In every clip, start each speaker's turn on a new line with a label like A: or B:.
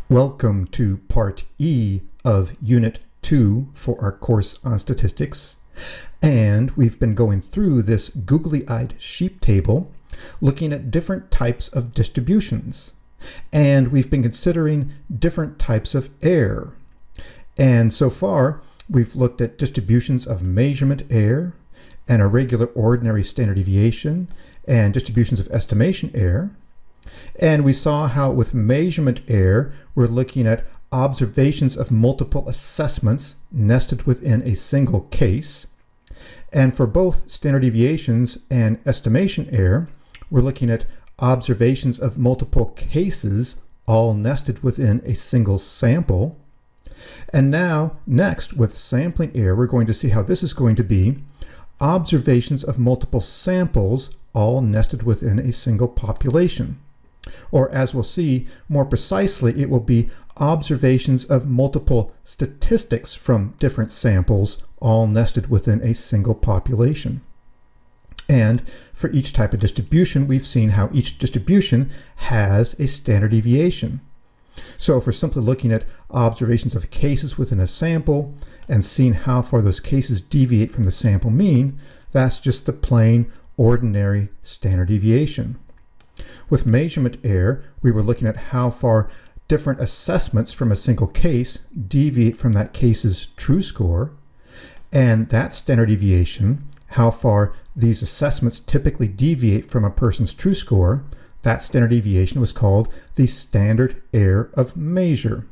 A: Welcome to Part E of Unit 2 for our course on statistics. And we've been going through this googly-eyed sheep table, looking at different types of distributions. And we've been considering different types of error. And so far, we've looked at distributions of measurement error, and irregular ordinary standard deviation, and distributions of estimation error. And we saw how with measurement error, we're looking at observations of multiple assessments nested within a single case. And for both standard deviations and estimation error, we're looking at observations of multiple cases all nested within a single sample. And now, next, with sampling error, we're going to see how this is going to be observations of multiple samples all nested within a single population. Or as we'll see more precisely, it will be observations of multiple statistics from different samples all nested within a single population. And for each type of distribution, we've seen how each distribution has a standard deviation. So if we're simply looking at observations of cases within a sample and seeing how far those cases deviate from the sample mean, that's just the plain ordinary standard deviation. With measurement error, we were looking at how far different assessments from a single case deviate from that case's true score, and that standard deviation, how far these assessments typically deviate from a person's true score, that standard deviation was called the standard error of measure.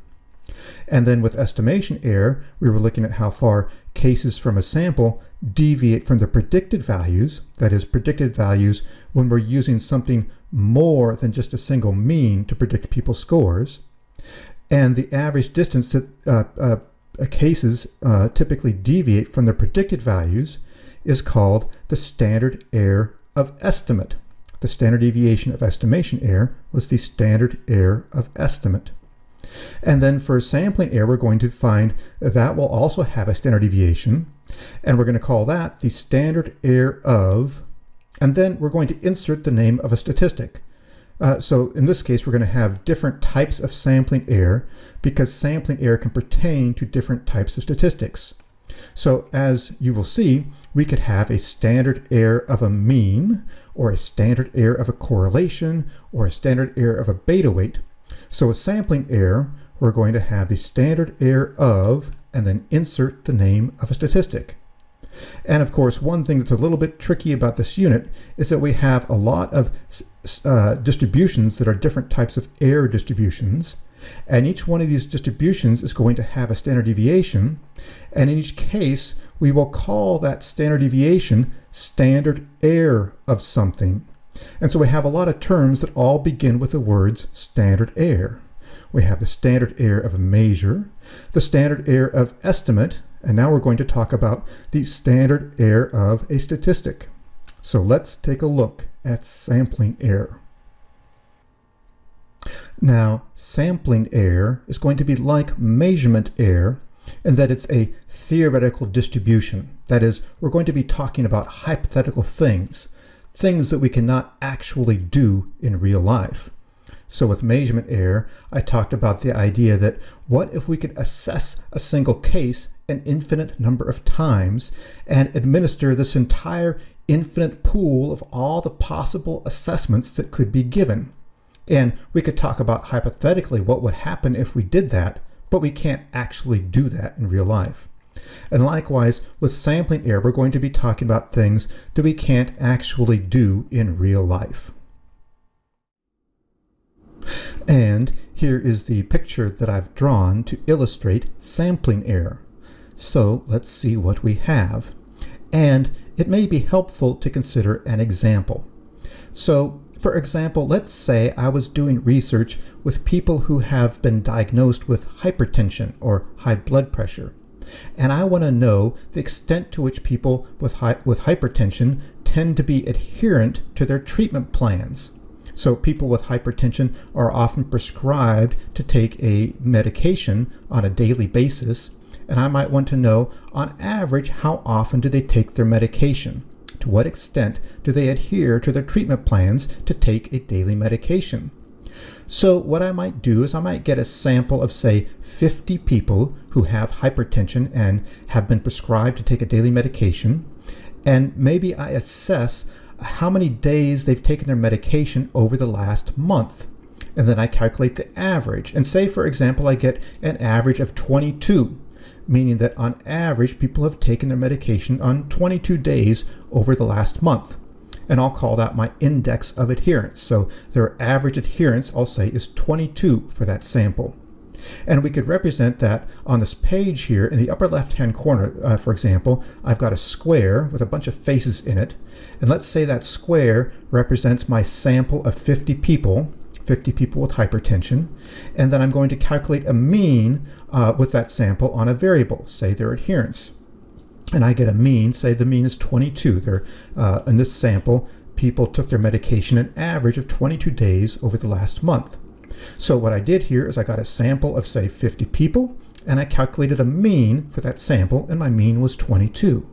A: And then with estimation error, we were looking at how far cases from a sample deviate from the predicted values, that is, predicted values when we're using something more than just a single mean to predict people's scores. And the average distance that cases typically deviate from the predicted values is called the standard error of estimate. The standard deviation of estimation error was the standard error of estimate. And then for sampling error, we're going to find that will also have a standard deviation, and we're going to call that the standard error of, and then we're going to insert the name of a statistic. So in this case, we're going to have different types of sampling error because sampling error can pertain to different types of statistics. So as you will see, we could have a standard error of a mean, or a standard error of a correlation, or a standard error of a beta weight. So with sampling error, we're going to have the standard error of, and then insert the name of a statistic. And of course, one thing that's a little bit tricky about this unit is that we have a lot of distributions that are different types of error distributions. And each one of these distributions is going to have a standard deviation. And in each case, we will call that standard deviation standard error of something. And so we have a lot of terms that all begin with the words standard error. We have the standard error of a measure, the standard error of estimate, and now we're going to talk about the standard error of a statistic. So let's take a look at sampling error. Now, sampling error is going to be like measurement error in that it's a theoretical distribution. That is, we're going to be talking about hypothetical things that we cannot actually do in real life. So with measurement error, I talked about the idea that what if we could assess a single case an infinite number of times and administer this entire infinite pool of all the possible assessments that could be given. And we could talk about hypothetically what would happen if we did that, but we can't actually do that in real life. And likewise, with sampling error, we're going to be talking about things that we can't actually do in real life. And here is the picture that I've drawn to illustrate sampling error. So let's see what we have. And it may be helpful to consider an example. So for example, let's say I was doing research with people who have been diagnosed with hypertension or high blood pressure. And I want to know the extent to which people with hypertension tend to be adherent to their treatment plans. So people with hypertension are often prescribed to take a medication on a daily basis, and I might want to know, on average, how often do they take their medication? To what extent do they adhere to their treatment plans to take a daily medication? So what I might do is I might get a sample of, say, 50 people who have hypertension and have been prescribed to take a daily medication, and maybe I assess how many days they've taken their medication over the last month. And then I calculate the average. And say, for example, I get an average of 22, meaning that on average, people have taken their medication on 22 days over the last month. And I'll call that my index of adherence. So their average adherence, I'll say, is 22 for that sample. And we could represent that on this page here in the upper left-hand corner. For example, I've got a square with a bunch of faces in it. And let's say that square represents my sample of 50 people with hypertension. And then I'm going to calculate a mean with that sample on a variable, say their adherence. And I get a mean, say the mean is 22. In this sample, people took their medication an average of 22 days over the last month. So what I did here is I got a sample of, say, 50 people, and I calculated a mean for that sample, and my mean was 22.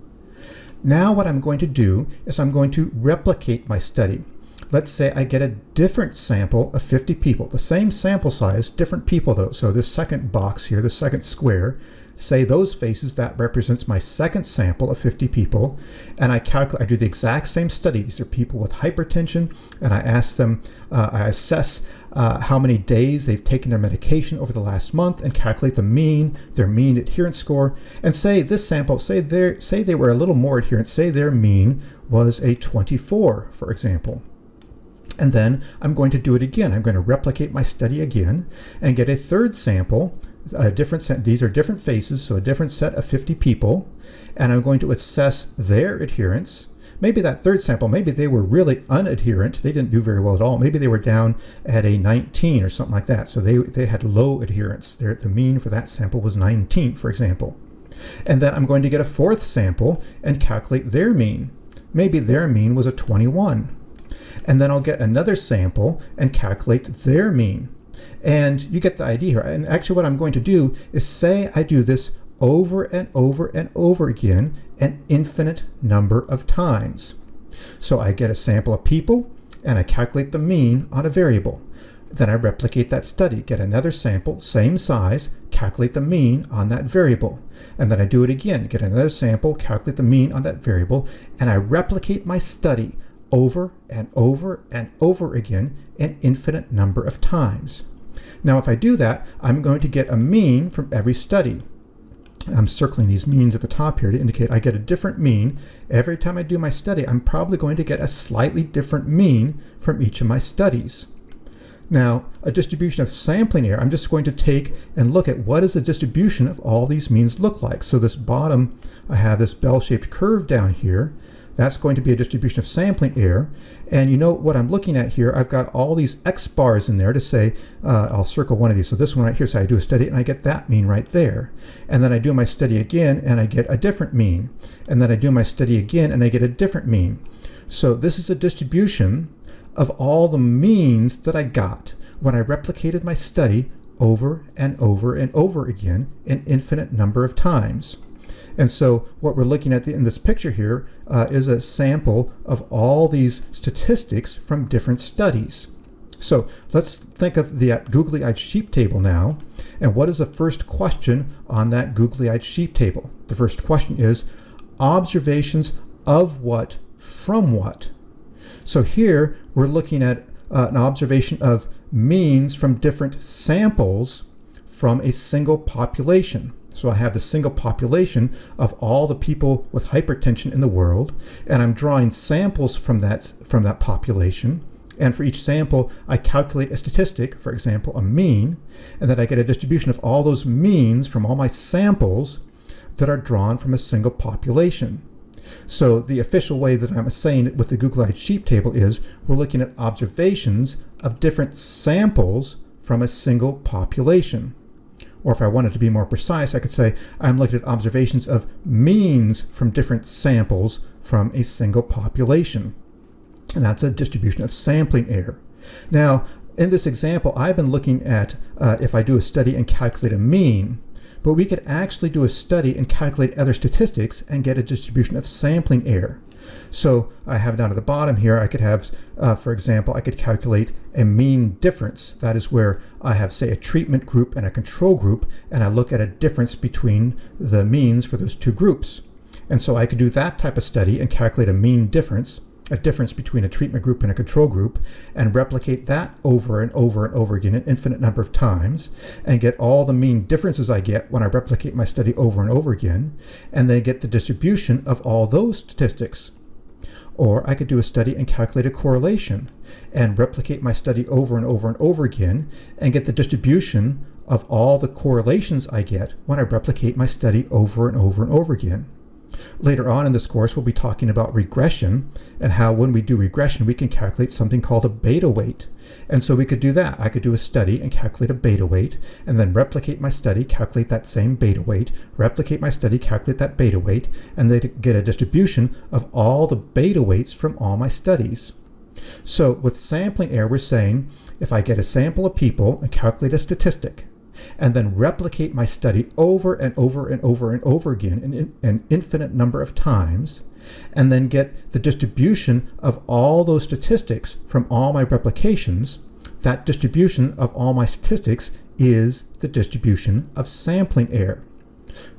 A: Now what I'm going to do is I'm going to replicate my study. Let's say I get a different sample of 50 people, the same sample size, different people though. So this second box here, the second square, say those faces, that represents my second sample of 50 people. And I do the exact same study. These are people with hypertension, and I ask them, I assess how many days they've taken their medication over the last month and calculate the mean, their mean adherence score. And say this sample, say they were a little more adherent, say their mean was a 24, for example. And then I'm going to do it again. I'm going to replicate my study again and get a third sample, these are different faces, so a different set of 50 people, and I'm going to assess their adherence. Maybe that third sample, maybe they were really unadherent. They didn't do very well at all. Maybe they were down at a 19 or something like that. So they had low adherence. The mean for that sample was 19, for example. And then I'm going to get a fourth sample and calculate their mean. Maybe their mean was a 21. And then I'll get another sample and calculate their mean. And you get the idea here. And actually what I'm going to do is say I do this over and over and over again an infinite number of times. So I get a sample of people and I calculate the mean on a variable. Then I replicate that study, get another sample, same size, calculate the mean on that variable. And then I do it again, get another sample, calculate the mean on that variable, and I replicate my study over and over and over again an infinite number of times. Now if I do that, I'm going to get a mean from every study. I'm circling these means at the top here to indicate I get a different mean. Every time I do my study, I'm probably going to get a slightly different mean from each of my studies. Now, a distribution of sampling error, I'm just going to take and look at what does the distribution of all these means look like. So this bottom, I have this bell-shaped curve down here. That's going to be a distribution of sampling error. And you know what I'm looking at here, I've got all these X bars in there to say, I'll circle one of these. So this one right here, so I do a study and I get that mean right there. And then I do my study again and I get a different mean. And then I do my study again and I get a different mean. So this is a distribution of all the means that I got when I replicated my study over and over and over again an infinite number of times. And so what we're looking at in this picture here is a sample of all these statistics from different studies. So let's think of the googly-eyed sheep table now. And what is the first question on that googly-eyed sheep table? The first question is observations of what from what? So here we're looking at an observation of means from different samples from a single population. So I have the single population of all the people with hypertension in the world, and I'm drawing samples from that population. And for each sample, I calculate a statistic, for example, a mean, and then I get a distribution of all those means from all my samples that are drawn from a single population. So the official way that I'm saying it with the googly-eyed sheep table is we're looking at observations of different samples from a single population. Or if I wanted to be more precise, I could say I'm looking at observations of means from different samples from a single population. And that's a distribution of sampling error. Now, in this example, I've been looking at if I do a study and calculate a mean, but we could actually do a study and calculate other statistics and get a distribution of sampling error. So I have down at the bottom here, I could have, for example, I could calculate a mean difference. That is where I have, say, a treatment group and a control group, and I look at a difference between the means for those two groups. And so I could do that type of study and calculate a mean difference, a difference between a treatment group and a control group, and replicate that over and over and over again an infinite number of times, and get all the mean differences I get when I replicate my study over and over again, and then get the distribution of all those statistics. Or I could do a study and calculate a correlation and replicate my study over and over and over again and get the distribution of all the correlations I get when I replicate my study over and over and over again. Later on in this course, we'll be talking about regression and how when we do regression, we can calculate something called a beta weight. And so we could do that. I could do a study and calculate a beta weight, and then replicate my study, calculate that same beta weight, replicate my study, calculate that beta weight, and then get a distribution of all the beta weights from all my studies. So with sampling error, we're saying if I get a sample of people and calculate a statistic, and then replicate my study over and over and over and over again in an infinite number of times, and then get the distribution of all those statistics from all my replications, that distribution of all my statistics is the distribution of sampling error.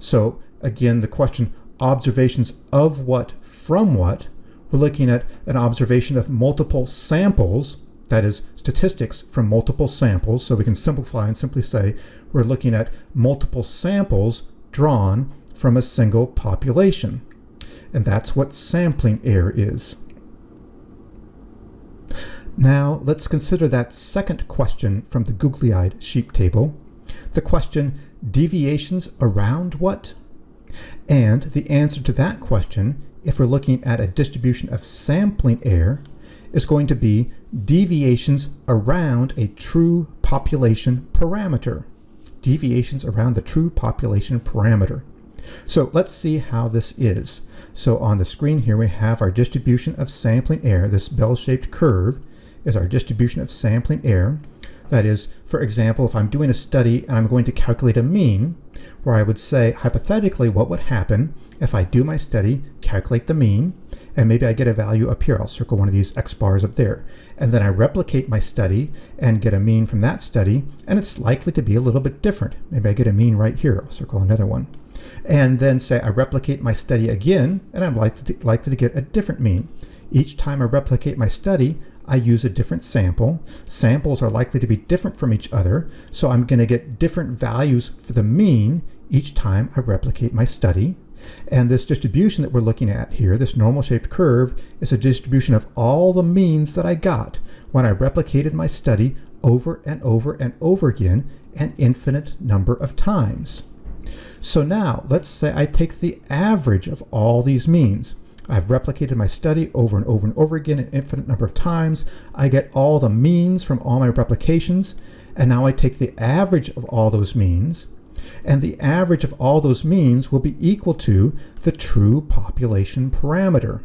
A: So again, the question, observations of what from what, we're looking at an observation of multiple samples, that is statistics from multiple samples. So we can simplify and simply say we're looking at multiple samples drawn from a single population. And that's what sampling error is. Now let's consider that second question from the googly-eyed sheep table. The question, deviations around what? And the answer to that question, if we're looking at a distribution of sampling error, is going to be deviations around a true population parameter. Deviations around the true population parameter. So let's see how this is. So on the screen here we have our distribution of sampling error. This bell-shaped curve is our distribution of sampling error. That is, for example, if I'm doing a study and I'm going to calculate a mean, where I would say, hypothetically, what would happen if I do my study, calculate the mean, and maybe I get a value up here. I'll circle one of these X bars up there. And then I replicate my study and get a mean from that study, and it's likely to be a little bit different. Maybe I get a mean right here. I'll circle another one. And then say I replicate my study again, and I'm likely to get a different mean. Each time I replicate my study, I use a different sample. Samples are likely to be different from each other, so I'm going to get different values for the mean each time I replicate my study. And this distribution that we're looking at here, this normal-shaped curve, is a distribution of all the means that I got when I replicated my study over and over and over again an infinite number of times. So now, let's say I take the average of all these means. I've replicated my study over and over and over again an infinite number of times. I get all the means from all my replications, and now I take the average of all those means, and the average of all those means will be equal to the true population parameter.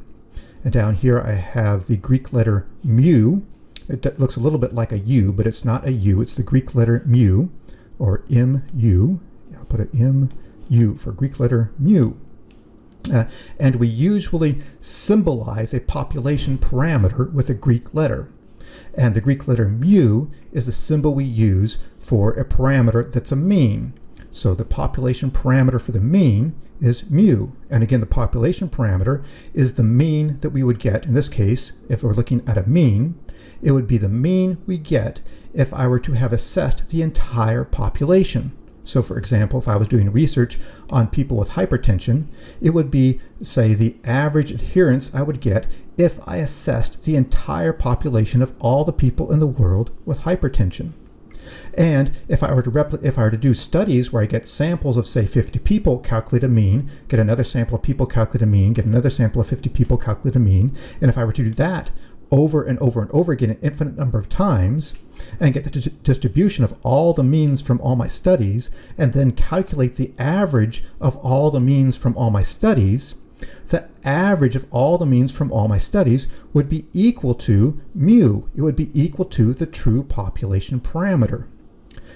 A: And down here I have the Greek letter mu. It looks a little bit like a U, but it's not a U. It's the Greek letter mu, or mu. I'll put an mu for Greek letter mu. And we usually symbolize a population parameter with a Greek letter. And the Greek letter mu is the symbol we use for a parameter that's a mean. So the population parameter for the mean is mu. And again, the population parameter is the mean that we would get. In this case, if we're looking at a mean, it would be the mean we get if I were to have assessed the entire population. So for example, if I was doing research on people with hypertension, it would be, say, the average adherence I would get if I assessed the entire population of all the people in the world with hypertension. And if I were to do studies where I get samples of, say, 50 people, calculate a mean, get another sample of people, calculate a mean, get another sample of 50 people, calculate a mean, and if I were to do that over and over and over again an infinite number of times, and get the distribution of all the means from all my studies, and then calculate the average of all the means from all my studies, the average of all the means from all my studies would be equal to mu. It would be equal to the true population parameter.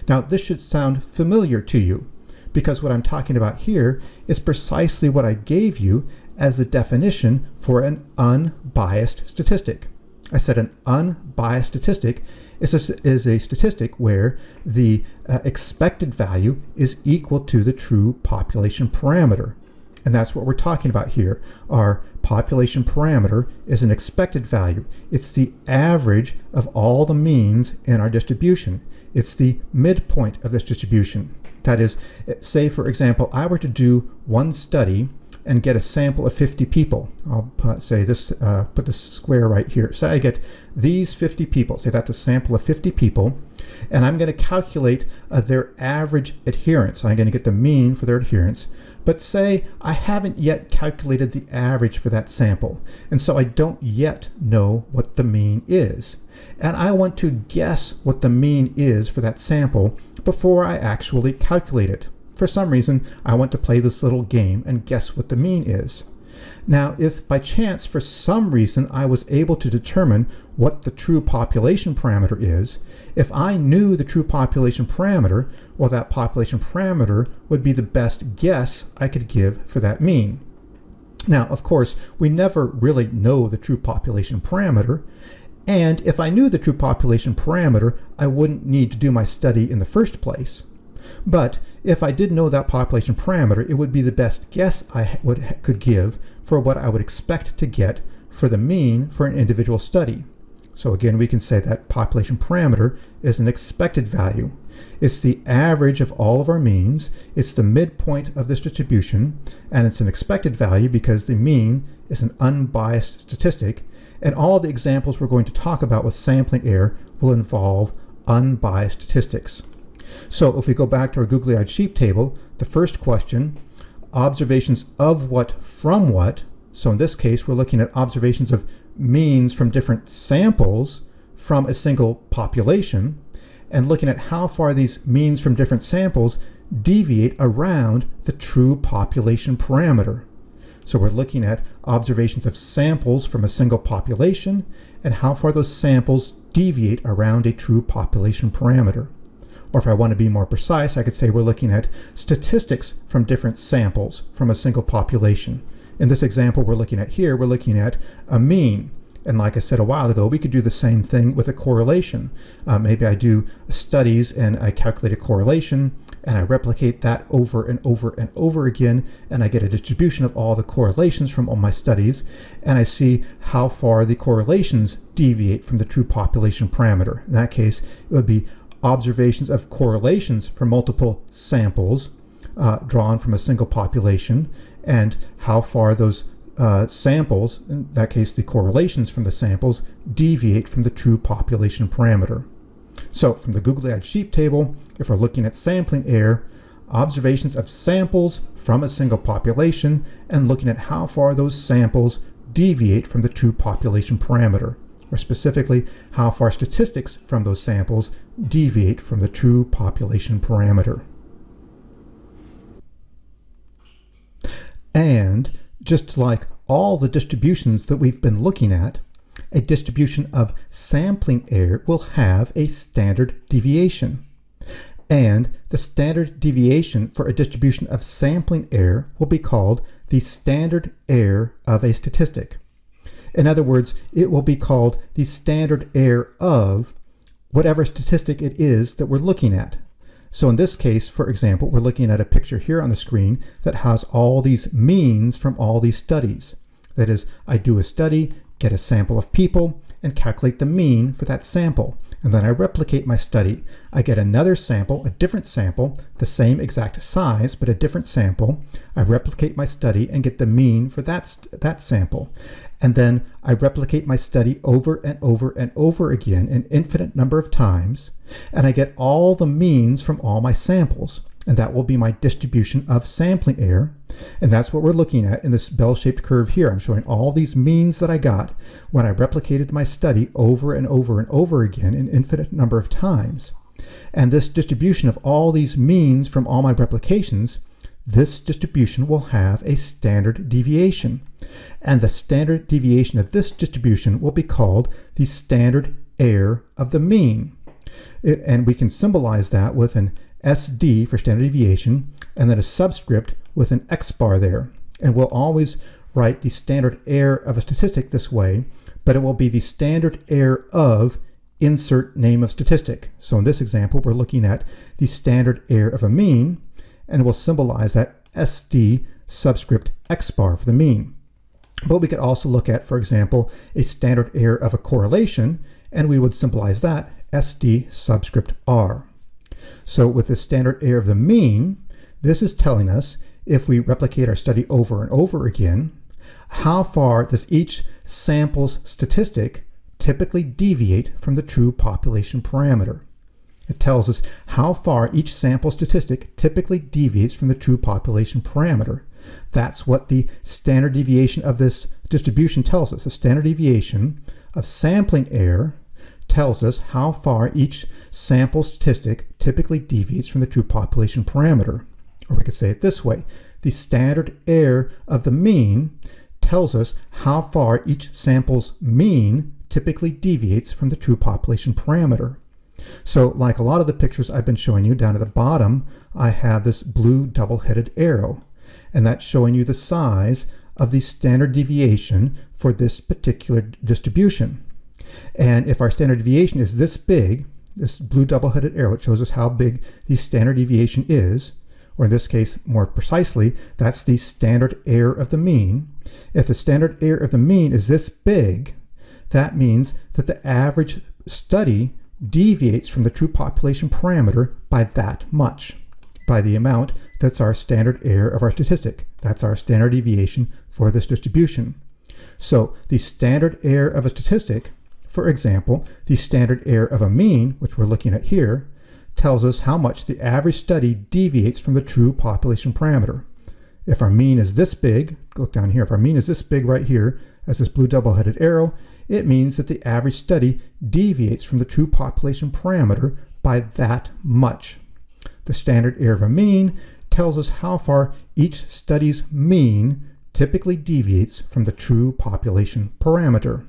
A: Now, this should sound familiar to you, because what I'm talking about here is precisely what I gave you as the definition for an unbiased statistic. I said an unbiased statistic is a statistic where the expected value is equal to the true population parameter. And that's what we're talking about here. Our population parameter is an expected value. It's the average of all the means in our distribution. It's the midpoint of this distribution. That is, say for example, I were to do one study and get a sample of 50 people. I'll say this, put this square right here. So I get these 50 people, say that's a sample of 50 people, and I'm going to calculate their average adherence. I'm going to get the mean for their adherence. But say I haven't yet calculated the average for that sample, and so I don't yet know what the mean is. And I want to guess what the mean is for that sample before I actually calculate it. For some reason, I want to play this little game and guess what the mean is. Now, if by chance, for some reason, I was able to determine what the true population parameter is, if I knew the true population parameter, well, that population parameter would be the best guess I could give for that mean. Now, of course, we never really know the true population parameter, and if I knew the true population parameter, I wouldn't need to do my study in the first place. But if I did know that population parameter, it would be the best guess I could give for what I would expect to get for the mean for an individual study. So again, we can say that population parameter is an expected value. It's the average of all of our means. It's the midpoint of this distribution, and it's an expected value because the mean is an unbiased statistic. And all the examples we're going to talk about with sampling error will involve unbiased statistics. So if we go back to our googly-eyed sheep table, the first question, observations of what from what. So in this case, we're looking at observations of means from different samples from a single population and looking at how far these means from different samples deviate around the true population parameter. So we're looking at observations of samples from a single population and how far those samples deviate around a true population parameter. Or if I want to be more precise, I could say we're looking at statistics from different samples from a single population. In this example we're looking at here, we're looking at a mean. And like I said a while ago, we could do the same thing with a correlation. Maybe I do studies and I calculate a correlation and I replicate that over and over and over again, and I get a distribution of all the correlations from all my studies, and I see how far the correlations deviate from the true population parameter. In that case, it would be observations of correlations for multiple samples drawn from a single population, and how far those samples, in that case the correlations from the samples, deviate from the true population parameter. So from the googly-eyed sheep table, if we're looking at sampling error, observations of samples from a single population and looking at how far those samples deviate from the true population parameter, or specifically how far statistics from those samples deviate from the true population parameter. And just like all the distributions that we've been looking at, a distribution of sampling error will have a standard deviation. And the standard deviation for a distribution of sampling error will be called the standard error of a statistic. In other words, it will be called the standard error of whatever statistic it is that we're looking at. So in this case, for example, we're looking at a picture here on the screen that has all these means from all these studies. That is, I do a study, get a sample of people, and calculate the mean for that sample. And then I replicate my study. I get another sample, a different sample, the same exact size, but a different sample. I replicate my study and get the mean for that sample. And then I replicate my study over and over and over again an infinite number of times, and I get all the means from all my samples. And that will be my distribution of sampling error. And that's what we're looking at in this bell-shaped curve here. I'm showing all these means that I got when I replicated my study over and over and over again an infinite number of times. And this distribution of all these means from all my replications, this distribution will have a standard deviation. And the standard deviation of this distribution will be called the standard error of the mean. And we can symbolize that with an SD for standard deviation, and then a subscript with an X bar there. And we'll always write the standard error of a statistic this way, but it will be the standard error of insert name of statistic. So in this example, we're looking at the standard error of a mean, and we'll symbolize that SD subscript X bar for the mean. But we could also look at, for example, a standard error of a correlation, and we would symbolize that SD subscript R. So with the standard error of the mean, this is telling us, if we replicate our study over and over again, how far does each sample's statistic typically deviate from the true population parameter. It tells us how far each sample statistic typically deviates from the true population parameter. That's what the standard deviation of this distribution tells us. The standard deviation of sampling error tells us how far each sample statistic typically deviates from the true population parameter. Or we could say it this way. The standard error of the mean tells us how far each sample's mean typically deviates from the true population parameter. So like a lot of the pictures I've been showing you, down at the bottom, I have this blue double-headed arrow, and that's showing you the size of the standard deviation for this particular distribution. And if our standard deviation is this big, this blue double-headed arrow, it shows us how big the standard deviation is, or in this case, more precisely, that's the standard error of the mean. If the standard error of the mean is this big, that means that the average study deviates from the true population parameter by that much, by the amount that's our standard error of our statistic. That's our standard deviation for this distribution. So the standard error of a statistic, for example, the standard error of a mean, which we're looking at here, tells us how much the average study deviates from the true population parameter. If our mean is this big, look down here, if our mean is this big right here, as this blue double-headed arrow, it means that the average study deviates from the true population parameter by that much. The standard error of a mean tells us how far each study's mean typically deviates from the true population parameter.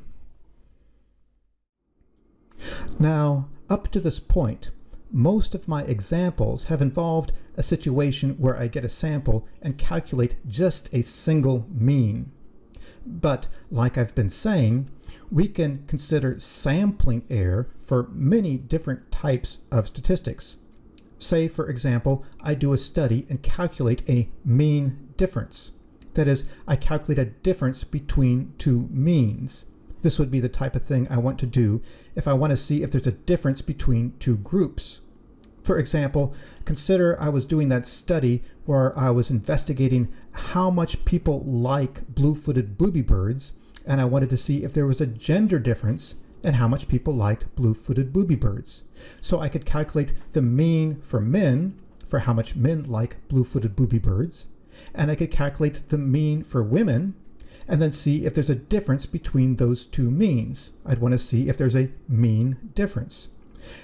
A: Now, up to this point, most of my examples have involved a situation where I get a sample and calculate just a single mean. But like I've been saying, we can consider sampling error for many different types of statistics. Say, for example, I do a study and calculate a mean difference. That is, I calculate a difference between two means. This would be the type of thing I want to do if I want to see if there's a difference between two groups. For example, consider I was doing that study where I was investigating how much people like blue-footed booby birds, and I wanted to see if there was a gender difference in how much people liked blue-footed booby birds. So I could calculate the mean for men, for how much men like blue-footed booby birds, and I could calculate the mean for women, and then see if there's a difference between those two means. I'd want to see if there's a mean difference.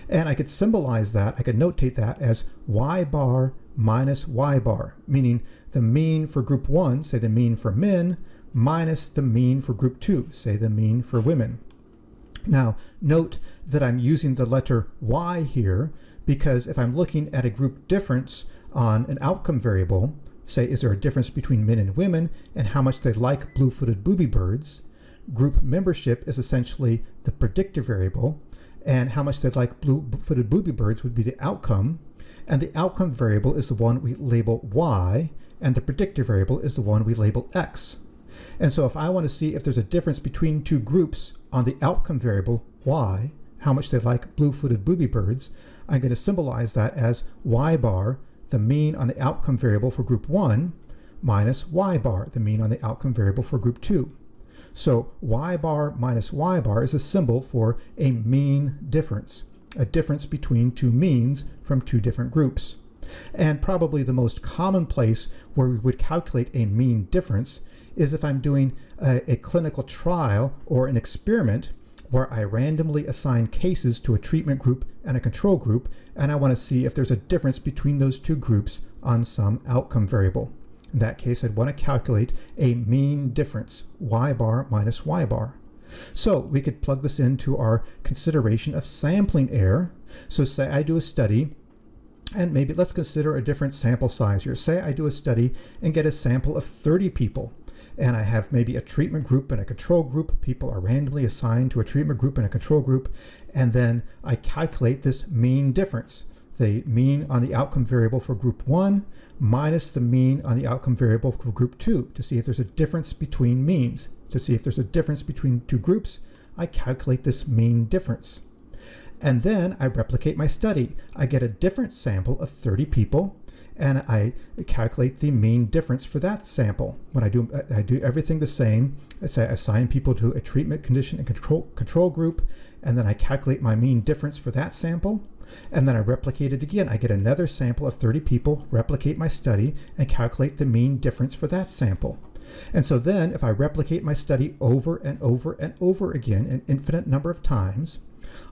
A: And I could symbolize that, I could notate that as y bar minus y bar, meaning the mean for group 1, say the mean for men, minus the mean for group 2, say the mean for women. Now, note that I'm using the letter y here because if I'm looking at a group difference on an outcome variable, say is there a difference between men and women and how much they like blue-footed booby birds, group membership is essentially the predictor variable, and how much they like blue-footed booby birds would be the outcome, and the outcome variable is the one we label y, and the predictor variable is the one we label x. And so if I want to see if there's a difference between two groups on the outcome variable y, how much they like blue-footed booby birds, I'm going to symbolize that as y bar, the mean on the outcome variable for group 1, minus y bar, the mean on the outcome variable for group 2. So y bar minus y bar is a symbol for a mean difference, a difference between two means from two different groups. And probably the most common place where we would calculate a mean difference is if I'm doing a clinical trial or an experiment where I randomly assign cases to a treatment group and a control group, and I want to see if there's a difference between those two groups on some outcome variable. In that case, I'd want to calculate a mean difference, y bar minus y bar. So we could plug this into our consideration of sampling error. So say I do a study, and maybe let's consider a different sample size here. Say I do a study and get a sample of 30 people. and I have maybe a treatment group and a control group. People are randomly assigned to a treatment group and a control group, and then I calculate this mean difference, the mean on the outcome variable for group 1 minus the mean on the outcome variable for group 2 to see if there's a difference between means. To see if there's a difference between two groups, I calculate this mean difference. And then I replicate my study. I get a different sample of 30 people, and I calculate the mean difference for that sample. When I do everything the same. I assign people to a treatment condition and control group, and then I calculate my mean difference for that sample, and then I replicate it again. I get another sample of 30 people, replicate my study, and calculate the mean difference for that sample. And so then if I replicate my study over and over and over again an infinite number of times,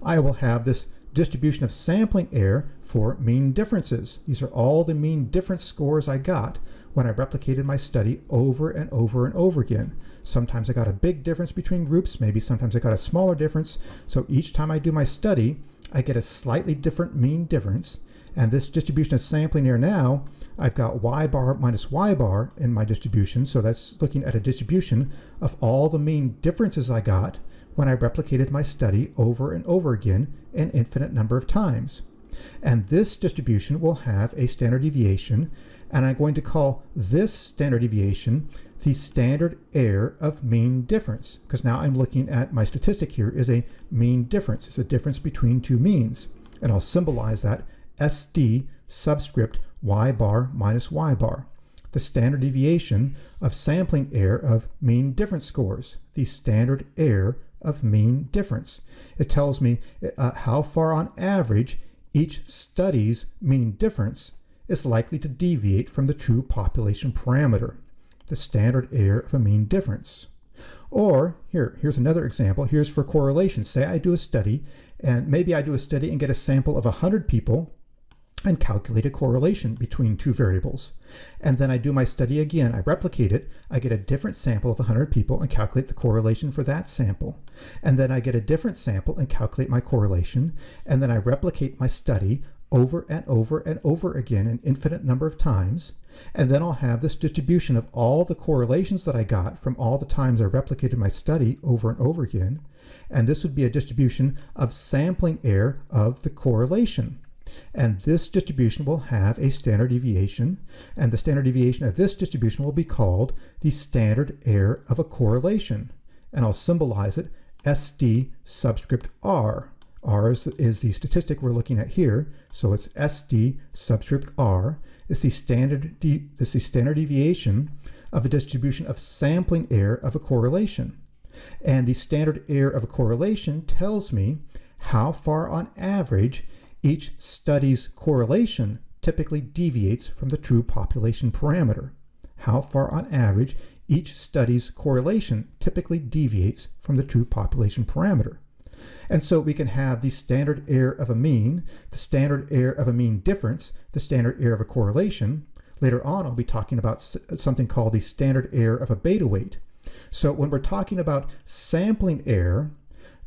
A: I will have this distribution of sampling error for mean differences. These are all the mean difference scores I got when I replicated my study over and over and over again. Sometimes I got a big difference between groups, maybe sometimes I got a smaller difference. So each time I do my study, I get a slightly different mean difference. And this distribution of sampling error now, I've got y bar minus y bar in my distribution. So that's looking at a distribution of all the mean differences I got when I replicated my study over and over again an infinite number of times. And this distribution will have a standard deviation, and I'm going to call this standard deviation the standard error of mean difference, because now I'm looking at my statistic here is a mean difference. It's a difference between two means. And I'll symbolize that SD subscript y bar minus y bar, the standard deviation of sampling error of mean difference scores, the standard error of mean difference. It tells me how far on average each study's mean difference is likely to deviate from the true population parameter, the standard error of a mean difference. Or here's another example. Here's for correlation. Say I do a study, and maybe I do a study and get a sample of 100 people and calculate a correlation between two variables. And then I do my study again. I replicate it. I get a different sample of 100 people and calculate the correlation for that sample. And then I get a different sample and calculate my correlation. And then I replicate my study over and over and over again an infinite number of times. And then I'll have this distribution of all the correlations that I got from all the times I replicated my study over and over again. And this would be a distribution of sampling error of the correlation. And this distribution will have a standard deviation, and the standard deviation of this distribution will be called the standard error of a correlation. And I'll symbolize it SD subscript R. R is the statistic we're looking at here, so it's SD subscript R. It's the standard deviation of a distribution of sampling error of a correlation. And the standard error of a correlation tells me how far on average each study's correlation typically deviates from the true population parameter. How far on average each study's correlation typically deviates from the true population parameter. And so we can have the standard error of a mean, the standard error of a mean difference, the standard error of a correlation. Later on, I'll be talking about something called the standard error of a beta weight. So when we're talking about sampling error,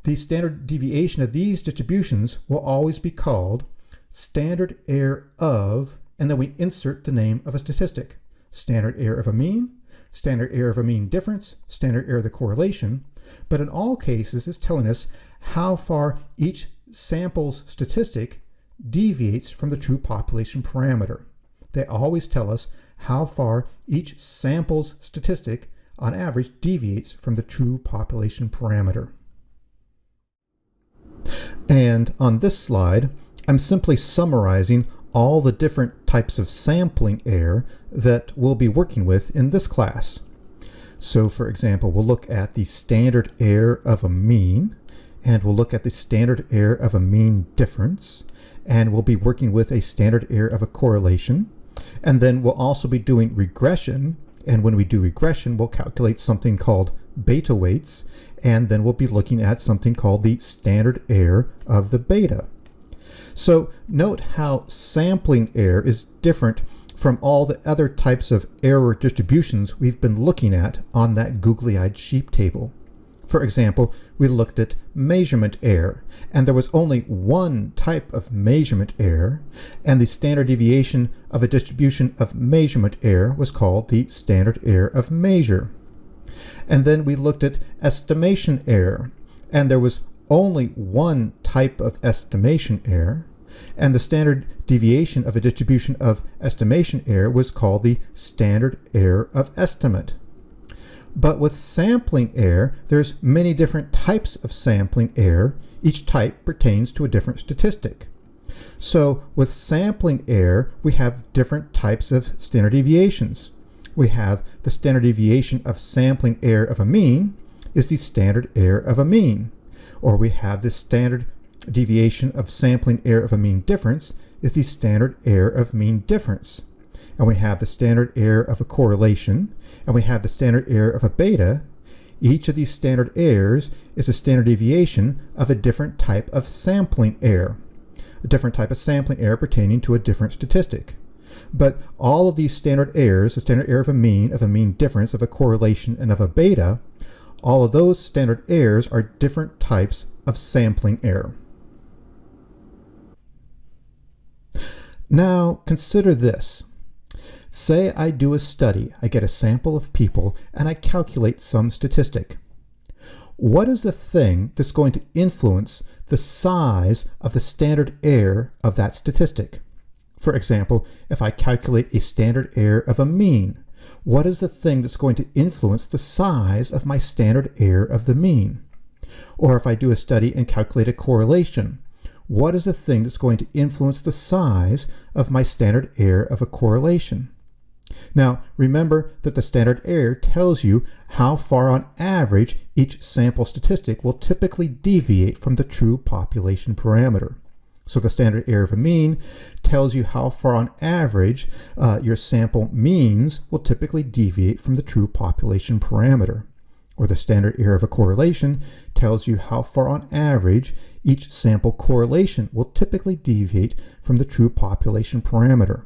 A: the standard deviation of these distributions will always be called standard error of, and then we insert the name of a statistic. Standard error of a mean, standard error of a mean difference, standard error of the correlation. But in all cases, it's telling us how far each sample's statistic deviates from the true population parameter. They always tell us how far each sample's statistic on average deviates from the true population parameter. And on this slide, I'm simply summarizing all the different types of sampling error that we'll be working with in this class. So for example, we'll look at the standard error of a mean, and we'll look at the standard error of a mean difference, and we'll be working with a standard error of a correlation. And then we'll also be doing regression, and when we do regression, we'll calculate something called beta weights, and then we'll be looking at something called the standard error of the beta. So note how sampling error is different from all the other types of error distributions we've been looking at on that googly-eyed sheep table. For example, we looked at measurement error, and there was only one type of measurement error, and the standard deviation of a distribution of measurement error was called the standard error of measure. And then we looked at estimation error, and there was only one type of estimation error, and the standard deviation of a distribution of estimation error was called the standard error of estimate. But with sampling error, there's many different types of sampling error. Each type pertains to a different statistic. So with sampling error, we have different types of standard deviations. We have the standard deviation of sampling error of a mean is the standard error of a mean. Or we have the standard deviation of sampling error of a mean difference is the standard error of mean difference. And we have the standard error of a correlation, and we have the standard error of a beta. Each of these standard errors is a standard deviation of a different type of sampling error, a different type of sampling error pertaining to a different statistic. But all of these standard errors, the standard error of a mean difference, of a correlation, and of a beta, all of those standard errors are different types of sampling error. Now consider this. Say I do a study, I get a sample of people, and I calculate some statistic. What is the thing that's going to influence the size of the standard error of that statistic? For example, if I calculate a standard error of a mean, what is the thing that's going to influence the size of my standard error of the mean? Or if I do a study and calculate a correlation, what is the thing that's going to influence the size of my standard error of a correlation? Now, remember that the standard error tells you how far on average each sample statistic will typically deviate from the true population parameter. So the standard error of a mean tells you how far on average your sample means will typically deviate from the true population parameter. Or the standard error of a correlation tells you how far on average each sample correlation will typically deviate from the true population parameter.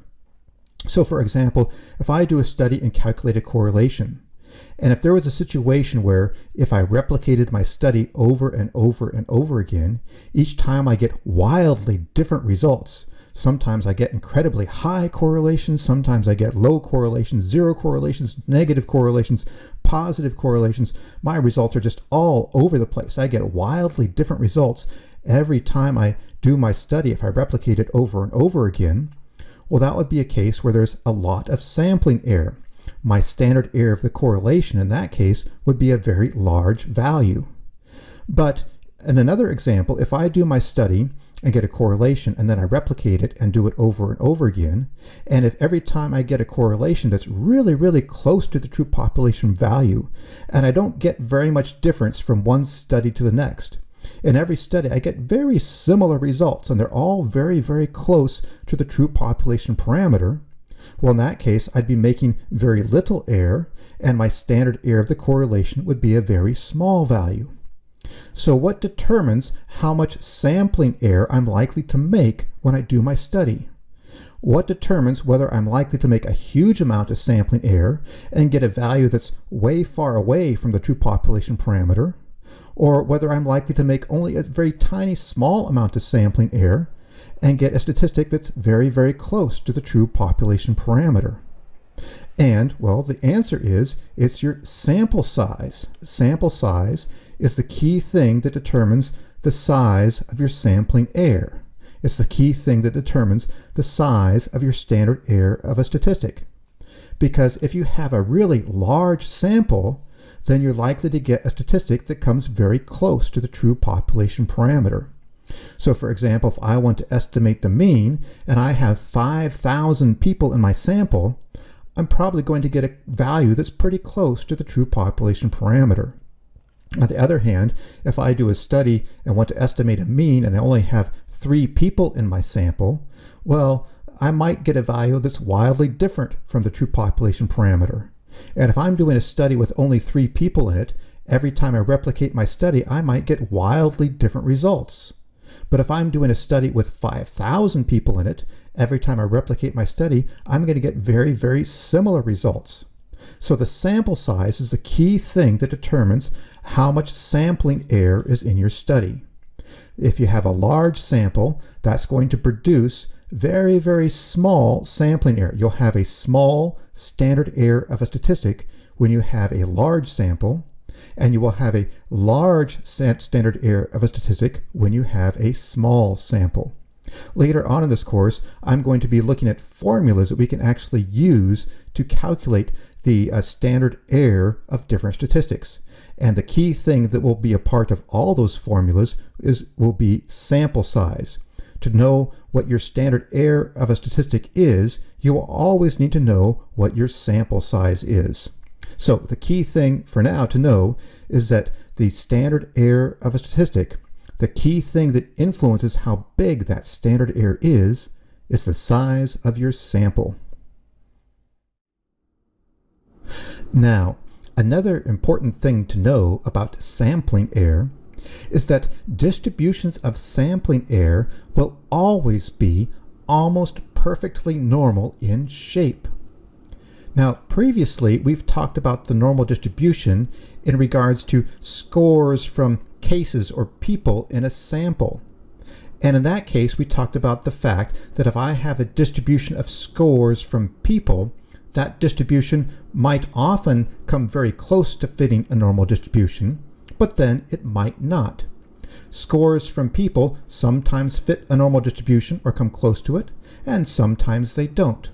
A: So for example, if I do a study and calculate a correlation, and if there was a situation where if I replicated my study over and over and over again, each time I get wildly different results. Sometimes I get incredibly high correlations, sometimes I get low correlations, zero correlations, negative correlations, positive correlations. My results are just all over the place. I get wildly different results every time I do my study if I replicate it over and over again. Well, that would be a case where there's a lot of sampling error. My standard error of the correlation in that case would be a very large value. But in another example, if I do my study and get a correlation and then I replicate it and do it over and over again, and if every time I get a correlation that's really, really close to the true population value, and I don't get very much difference from one study to the next, in every study I get very similar results and they're all very, very close to the true population parameter, well, in that case, I'd be making very little error, and my standard error of the correlation would be a very small value. So what determines how much sampling error I'm likely to make when I do my study? What determines whether I'm likely to make a huge amount of sampling error and get a value that's way far away from the true population parameter, or whether I'm likely to make only a very tiny small amount of sampling error and get a statistic that's very, very close to the true population parameter? And, well, the answer is it's your sample size. Sample size is the key thing that determines the size of your sampling error. It's the key thing that determines the size of your standard error of a statistic. Because if you have a really large sample, then you're likely to get a statistic that comes very close to the true population parameter. So for example, if I want to estimate the mean and I have 5,000 people in my sample, I'm probably going to get a value that's pretty close to the true population parameter. On the other hand, if I do a study and want to estimate a mean and I only have 3 people in my sample, well, I might get a value that's wildly different from the true population parameter. And if I'm doing a study with only 3 people in it, every time I replicate my study, I might get wildly different results. But if I'm doing a study with 5,000 people in it, every time I replicate my study, I'm going to get very, very similar results. So the sample size is the key thing that determines how much sampling error is in your study. If you have a large sample, that's going to produce very, very small sampling error. You'll have a small standard error of a statistic when you have a large sample, and you will have a large standard error of a statistic when you have a small sample. Later on in this course, I'm going to be looking at formulas that we can actually use to calculate the standard error of different statistics. And the key thing that will be a part of all those formulas will be sample size. To know what your standard error of a statistic is, you will always need to know what your sample size is. So the key thing for now to know is that the standard error of a statistic, the key thing that influences how big that standard error is the size of your sample. Now, another important thing to know about sampling error is that distributions of sampling error will always be almost perfectly normal in shape. Now, previously, we've talked about the normal distribution in regards to scores from cases or people in a sample. And in that case, we talked about the fact that if I have a distribution of scores from people, that distribution might often come very close to fitting a normal distribution, but then it might not. Scores from people sometimes fit a normal distribution or come close to it, and sometimes they don't.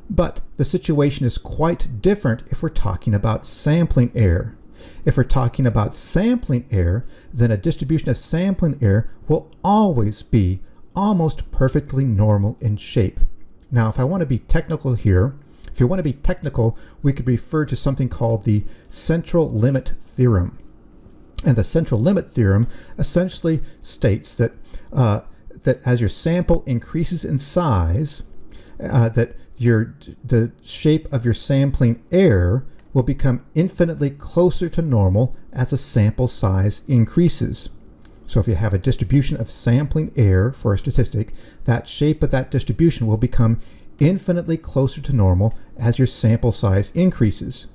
A: But the situation is quite different if we're talking about sampling error. If we're talking about sampling error, then a distribution of sampling error will always be almost perfectly normal in shape. Now, if I want to be technical here, if you want to be technical, we could refer to something called the central limit theorem. And the central limit theorem essentially states that, that as your sample increases in size, that the shape of your sampling error will become infinitely closer to normal as the sample size increases. So if you have a distribution of sampling error for a statistic, that shape of that distribution will become infinitely closer to normal as your sample size increases.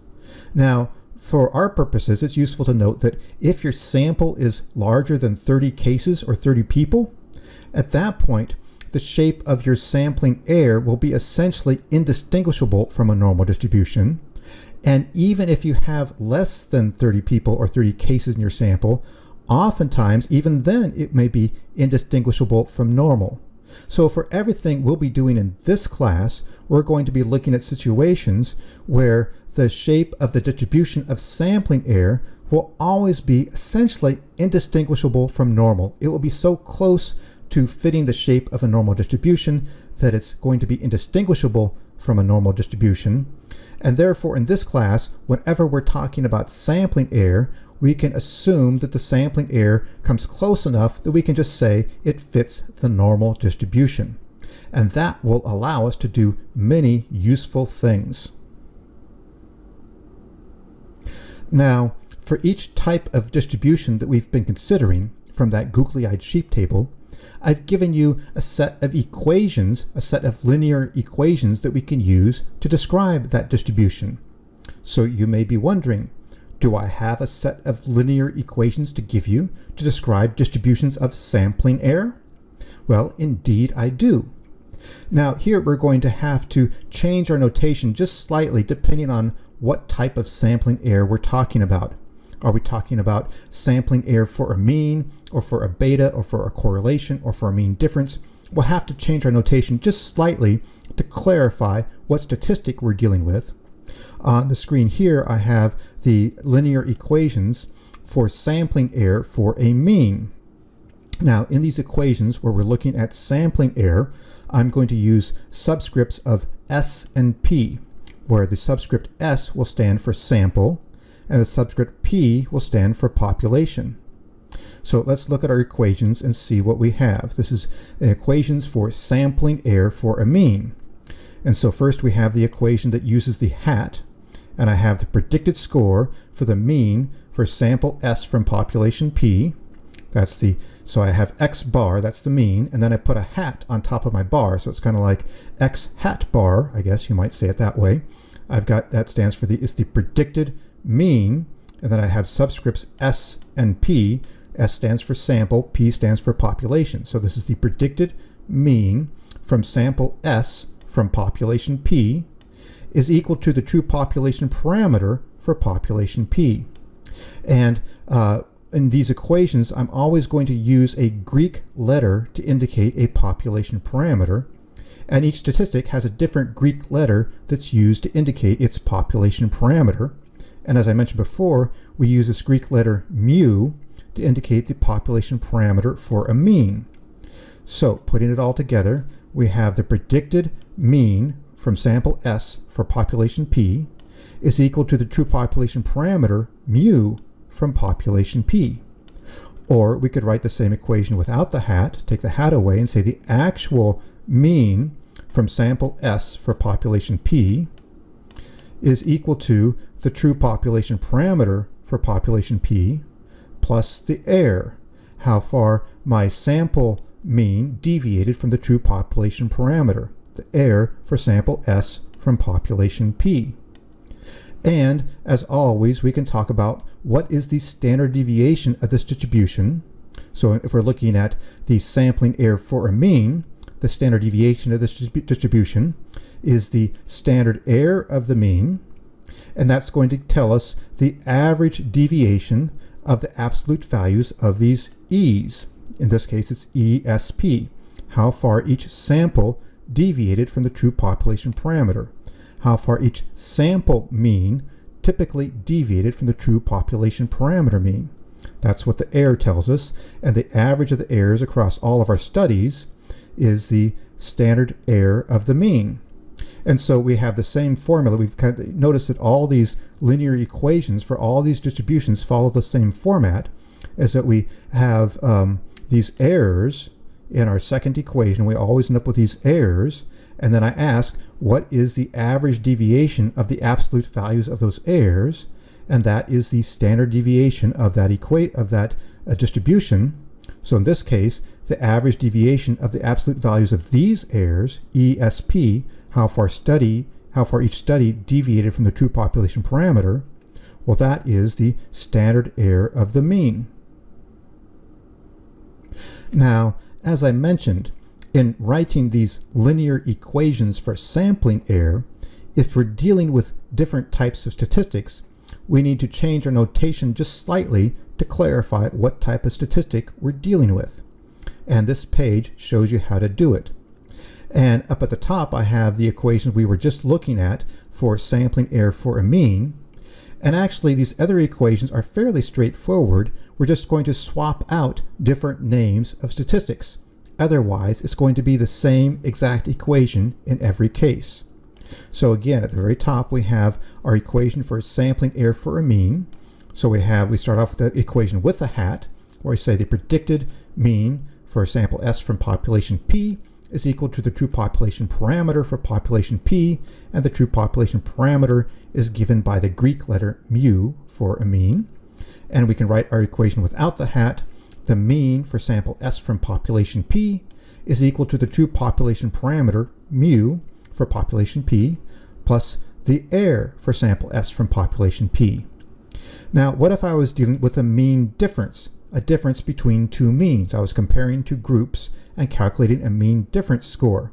A: Now, for our purposes, it's useful to note that if your sample is larger than 30 cases or 30 people, at that point, the shape of your sampling error will be essentially indistinguishable from a normal distribution. And even if you have less than 30 people or 30 cases in your sample, oftentimes, even then, it may be indistinguishable from normal. So for everything we'll be doing in this class, we're going to be looking at situations where the shape of the distribution of sampling error will always be essentially indistinguishable from normal. It will be so close to fitting the shape of a normal distribution that it's going to be indistinguishable from a normal distribution. And therefore, in this class, whenever we're talking about sampling error, we can assume that the sampling error comes close enough that we can just say it fits the normal distribution. And that will allow us to do many useful things. Now, for each type of distribution that we've been considering from that googly-eyed sheep table, I've given you a set of equations, a set of linear equations that we can use to describe that distribution. So you may be wondering, do I have a set of linear equations to give you to describe distributions of sampling error? Well, indeed I do. Now here we're going to have to change our notation just slightly depending on what type of sampling error we're talking about. Are we talking about sampling error for a mean, or for a beta, or for a correlation, or for a mean difference? We'll have to change our notation just slightly to clarify what statistic we're dealing with. On the screen here, I have the linear equations for sampling error for a mean. Now, in these equations where we're looking at sampling error, I'm going to use subscripts of S and P, where the subscript S will stand for sample, and the subscript P will stand for population. So let's look at our equations and see what we have. This is equations for sampling error for a mean. And so first we have the equation that uses the hat, and I have the predicted score for the mean for sample S from population P. So I have X bar, that's the mean, and then I put a hat on top of my bar, so it's kind of like X hat bar, I guess you might say it that way. I've got, that stands for it's the predicted mean, and then I have subscripts S and P. S stands for sample, P stands for population. So this is the predicted mean from sample S from population P is equal to the true population parameter for population P. And in these equations, I'm always going to use a Greek letter to indicate a population parameter, and each statistic has a different Greek letter that's used to indicate its population parameter. And as I mentioned before, we use this Greek letter mu to indicate the population parameter for a mean. So putting it all together, we have the predicted mean from sample S for population P is equal to the true population parameter mu from population P. Or we could write the same equation without the hat, take the hat away, and say the actual mean from sample S for population P is equal to the true population parameter for population P plus the error, how far my sample mean deviated from the true population parameter, the error for sample S from population P. And as always, we can talk about what is the standard deviation of this distribution. So if we're looking at the sampling error for a mean, the standard deviation of this distribution is the standard error of the mean, and that's going to tell us the average deviation of the absolute values of these E's. In this case, it's ESP, how far each sample deviated from the true population parameter, how far each sample mean typically deviated from the true population parameter mean. That's what the error tells us, and the average of the errors across all of our studies is the standard error of the mean. And so we have the same formula. We've kind of noticed that all these linear equations for all these distributions follow the same format, is that we have these errors in our second equation. We always end up with these errors, and then I ask, what is the average deviation of the absolute values of those errors? And that is the standard deviation of that distribution. So in this case, the average deviation of the absolute values of these errors, ESP, how far each study deviated from the true population parameter, well, that is the standard error of the mean. Now, as I mentioned, in writing these linear equations for sampling error, if we're dealing with different types of statistics, we need to change our notation just slightly to clarify what type of statistic we're dealing with. And this page shows you how to do it. And up at the top, I have the equation we were just looking at for sampling error for a mean. And actually, these other equations are fairly straightforward. We're just going to swap out different names of statistics. Otherwise, it's going to be the same exact equation in every case. So again, at the very top, we have our equation for sampling error for a mean. So we start off with the equation with a hat, where we say the predicted mean for sample S from population P is equal to the true population parameter for population P, and the true population parameter is given by the Greek letter mu for a mean. And we can write our equation without the hat. The mean for sample S from population P is equal to the true population parameter mu for population P plus the error for sample S from population P. Now, what if I was dealing with a mean difference, a difference between two means? I was comparing two groups and calculating a mean difference score.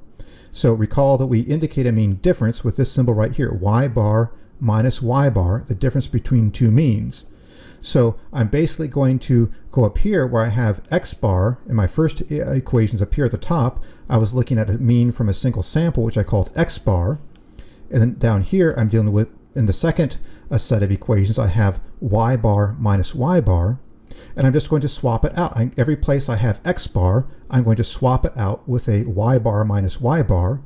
A: So recall that we indicate a mean difference with this symbol right here, y bar minus y bar, the difference between two means. So I'm basically going to go up here where I have x bar. In my first equations up here at the top, I was looking at a mean from a single sample, which I called x bar. And then down here, I'm dealing with, in the second set of equations, I have y bar minus y bar. And I'm just going to swap it out. Every place I have x bar, I'm going to swap it out with a y bar minus y bar.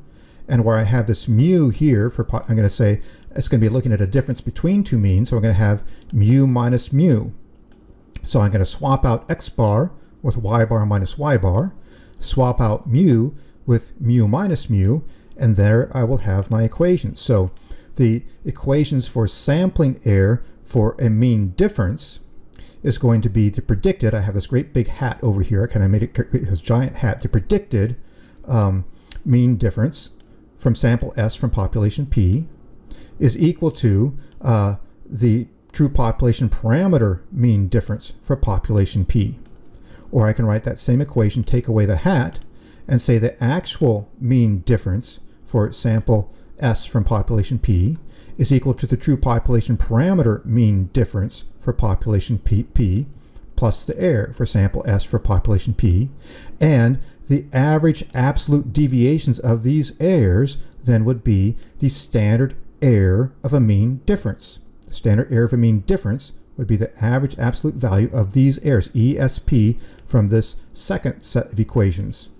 A: And where I have this mu here, I'm going to say it's going to be looking at a difference between two means. So I'm going to have mu minus mu. So I'm going to swap out x bar with y bar minus y bar, swap out mu with mu minus mu, and there I will have my equations. So the equations for sampling error for a mean difference is going to be the predicted. I have this great big hat over here. I kind of made it this giant hat. The predicted mean difference from sample S from population P is equal to the true population parameter mean difference for population P. Or I can write that same equation, take away the hat, and say the actual mean difference for sample S from population P is equal to the true population parameter mean difference for population P plus the error for sample S for population P, and the average absolute deviations of these errors then would be the standard error of a mean difference. The standard error of a mean difference would be the average absolute value of these errors, ESP, from this second set of equations.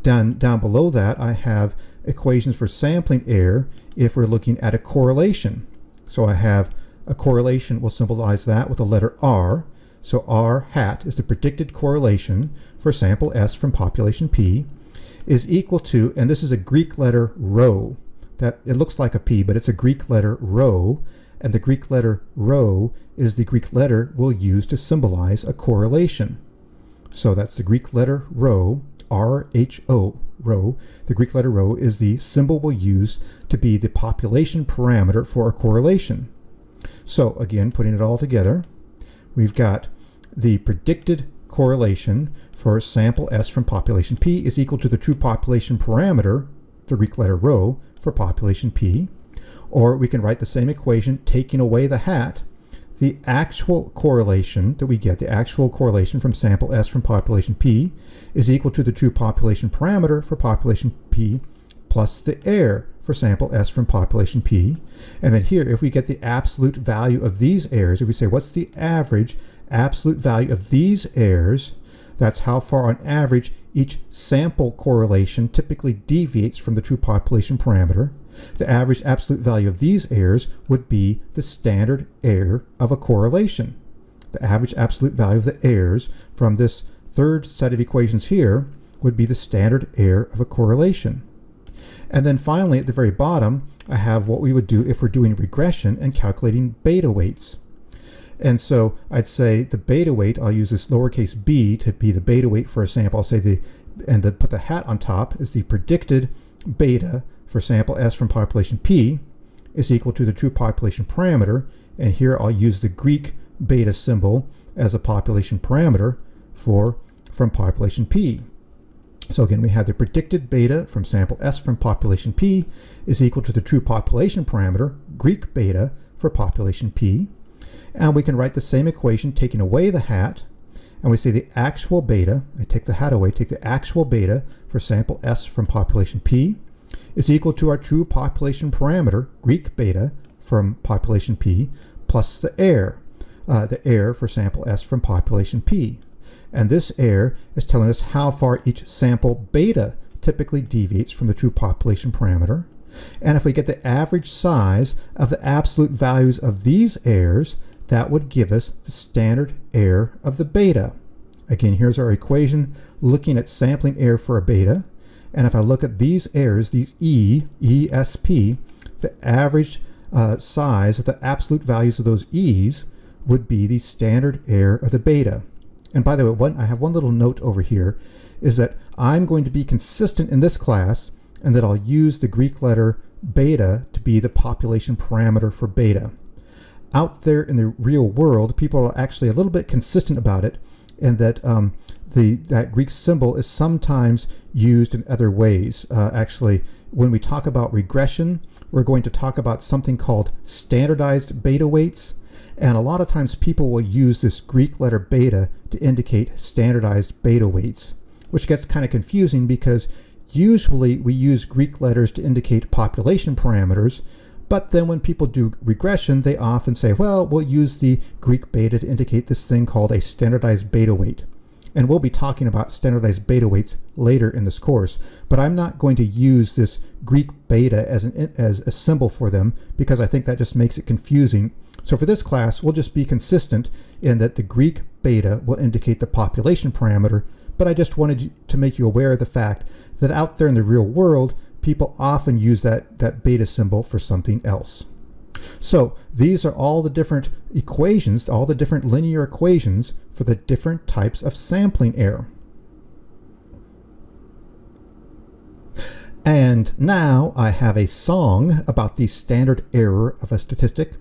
A: Down below that, I have equations for sampling error if we're looking at a correlation. So I have a correlation, we'll symbolize that with the letter R. So R hat is the predicted correlation for sample S from population P, is equal to, and this is a Greek letter rho. That it looks like a P, but it's a Greek letter rho, and the Greek letter rho is the Greek letter we'll use to symbolize a correlation. So that's the Greek letter rho, R-H-O, rho. The Greek letter rho is the symbol we'll use to be the population parameter for a correlation. So again, putting it all together, we've got the predicted correlation for sample S from population P is equal to the true population parameter, the Greek letter rho, for population P. Or we can write the same equation taking away the hat. The actual correlation that we get, the actual correlation from sample S from population P, is equal to the true population parameter for population P plus the error for sample S from population P. And then here, if we get the absolute value of these errors, if we say what's the average absolute value of these errors, that's how far on average each sample correlation typically deviates from the true population parameter. The average absolute value of these errors would be the standard error of a correlation. The average absolute value of the errors from this third set of equations here would be the standard error of a correlation. And then finally, at the very bottom, I have what we would do if we're doing regression and calculating beta weights. And so I'd say the beta weight, I'll use this lowercase b to be the beta weight for a sample. I'll say and then put the hat on top is the predicted beta for sample S from population P is equal to the true population parameter. And here I'll use the Greek beta symbol as a population parameter from population P. So again, we have the predicted beta from sample S from population P is equal to the true population parameter, Greek beta, for population P. And we can write the same equation taking away the hat, and we say the actual beta, I take the hat away, take the actual beta for sample S from population P is equal to our true population parameter, Greek beta, from population P, plus the error for sample S from population P. And this error is telling us how far each sample beta typically deviates from the true population parameter. And if we get the average size of the absolute values of these errors, that would give us the standard error of the beta. Again, here's our equation looking at sampling error for a beta. And if I look at these errors, these ESP, the average size of the absolute values of those E's would be the standard error of the beta. And by the way, I have one little note over here, is that I'm going to be consistent in this class and that I'll use the Greek letter beta to be the population parameter for beta. Out there in the real world, people are actually a little bit consistent about it, and that that Greek symbol is sometimes used in other ways. Actually, when we talk about regression, we're going to talk about something called standardized beta weights. And a lot of times people will use this Greek letter beta to indicate standardized beta weights, which gets kind of confusing because usually we use Greek letters to indicate population parameters, but then when people do regression, they often say, well, we'll use the Greek beta to indicate this thing called a standardized beta weight. And we'll be talking about standardized beta weights later in this course, but I'm not going to use this Greek beta as a symbol for them because I think that just makes it confusing. So for this class, we'll just be consistent in that the Greek beta will indicate the population parameter, but I just wanted to make you aware of the fact that out there in the real world, people often use that beta symbol for something else. So these are all the different equations, all the different linear equations for the different types of sampling error. And now I have a song about the standard error of a statistic,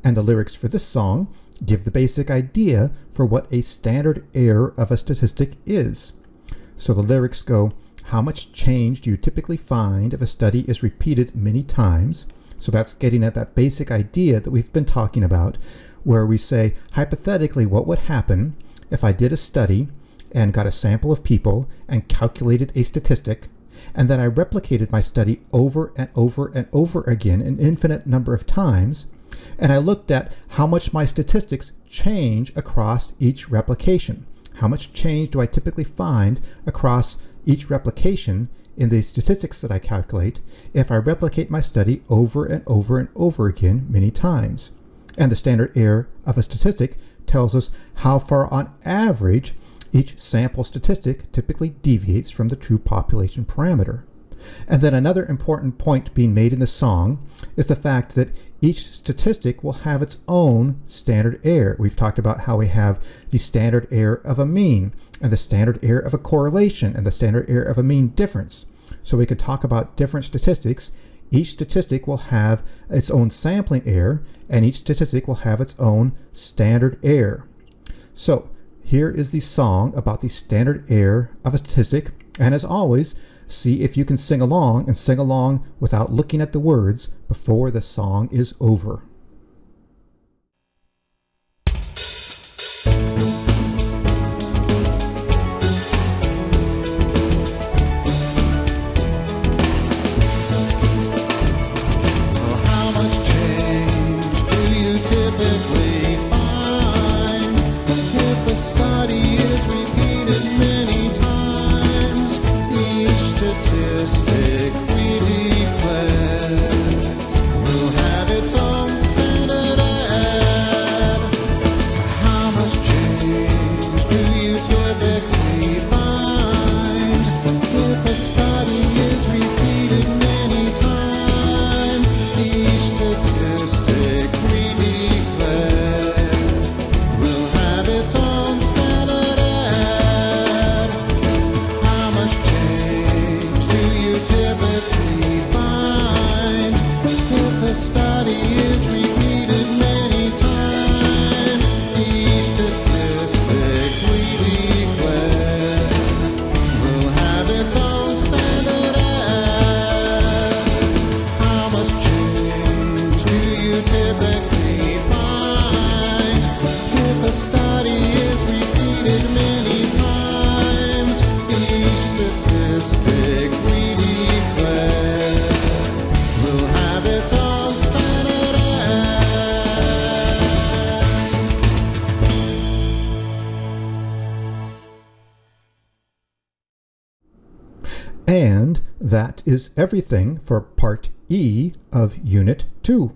A: and the lyrics for this song give the basic idea for what a standard error of a statistic is. So the lyrics go, how much change do you typically find if a study is repeated many times? So that's getting at that basic idea that we've been talking about, where we say, hypothetically, what would happen if I did a study and got a sample of people and calculated a statistic, and then I replicated my study over and over and over again an infinite number of times, and I looked at how much my statistics change across each replication. How much change do I typically find across each replication in the statistics that I calculate if I replicate my study over and over and over again many times? And the standard error of a statistic tells us how far on average each sample statistic typically deviates from the true population parameter. And then another important point being made in the song is the fact that each statistic will have its own standard error. We've talked about how we have the standard error of a mean, and the standard error of a correlation, and the standard error of a mean difference. So we could talk about different statistics. Each statistic will have its own sampling error, and each statistic will have its own standard error. So here is the song about the standard error of a statistic, and as always, see if you can sing along, and sing along without looking at the words before the song is over. And that is everything for Part E of Unit 2.